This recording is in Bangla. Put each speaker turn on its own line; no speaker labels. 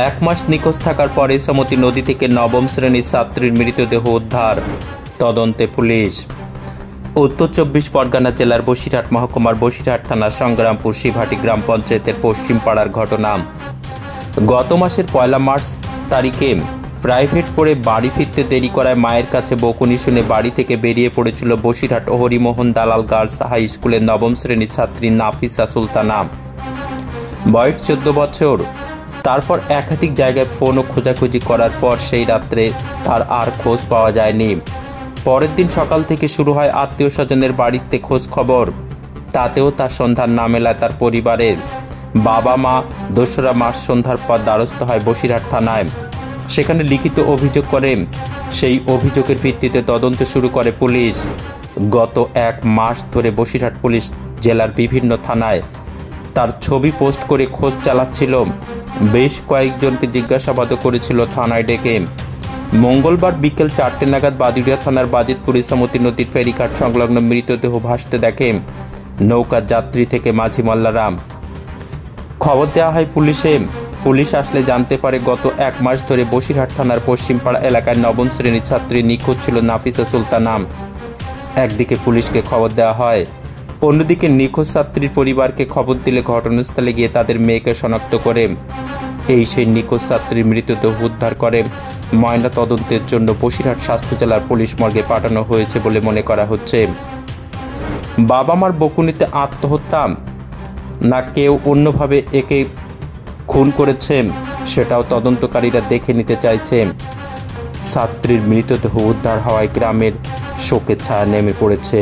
এক মাস নিখোঁজ থাকার পরে ইছামতি নদী থেকে নবম শ্রেণীর ছাত্রীর মৃতদেহ উদ্ধার, তদন্তে পুলিশ। উত্তর 24 পরগনা জেলার বসিরহাট মহকুমার বসিরহাট থানার সংগ্রামপুর শিবহাটি গ্রাম পঞ্চায়েতের পশ্চিম পাড়ার ঘটনা। গত মাসের 1 মার্চ তারিখে প্রাইভেট পড়ে বাড়ি ফিরতে দেরি করায় মায়ের কাছে বকুনি শুনে বাড়ি থেকে বেরিয়ে পড়েছিল বসিরহাট হরিমোহন দালাল গার্লস হাই স্কুলের নবম শ্রেণীর ছাত্রী নাফিসা সুলতানা, বয়স 14 বছর। তারপর একাধিক জায়গায় ফোন ও খোঁজাখুঁজি করার পর সেই রাত্রে তার আর খোঁজ পাওয়া যায়নি। পরের দিন সকাল থেকে শুরু হয় আত্মীয় স্বজনের বাড়িতে খোঁজ খবর, তাতেও তার সন্ধান না মেলায় তার পরিবারের। বাবা মা 2রা মার্চ সন্ধ্যার পর দ্বারস্থ হয় বসিরহাট থানায়। সেখানে লিখিত অভিযোগ করে, সেই অভিযোগের ভিত্তিতে তদন্ত শুরু করে পুলিশ। গত 1 মাস ধরে বসিরহাট পুলিশ জেলার বিভিন্ন থানায় তার ছবি পোস্ট করে খোঁজ চালাচ্ছিল। বেশ কয়েকজনকে জিজ্ঞাসাবাদও করেছিল থানায় ডেকে। মঙ্গলবার বিকেল 4টে নাগাদ বাদুড়িয়া থানার বাজিতপুর ইছামতি নদীর ফেরিঘাট সংলগ্ন মৃতদেহ ভাসতে দেখে নৌকার যাত্রী থেকে মাঝি মোল্লারা। খবর দেওয়া হয় পুলিশে। পুলিশ আসলে জানতে পারে গত 1 মাস ধরে বসিরহাট থানার পশ্চিমপাড়া এলাকায় নবম শ্রেণীর ছাত্রী নিখোঁজ ছিল নাফিসা সুলতানা। একদিকে পুলিশকে খবর দেওয়া হয়, অন্যদিকে নিখোঁজ ছাত্রীর পরিবারকে খবর দিলে ঘটনাস্থলে গিয়ে তাদের মেয়েকে শনাক্ত করে সেই নিখোঁজ ছাত্রীর মৃতদেহ উদ্ধার করে ময়না তদন্তের জন্য বসিরহাট স্বাস্থ্য জেলার পুলিশ মর্গে পাঠানো হয়েছে বলে মনে করা হচ্ছে। বাবা মার বকুনিতে আত্মহত্যা না কেউ অন্যভাবে একে খুন করেছে সেটাও তদন্তকারীরা দেখে নিতে চাইছে। ছাত্রীর মৃতদেহ উদ্ধার হওয়ায় গ্রামের শোকের ছায়া নেমে পড়েছে।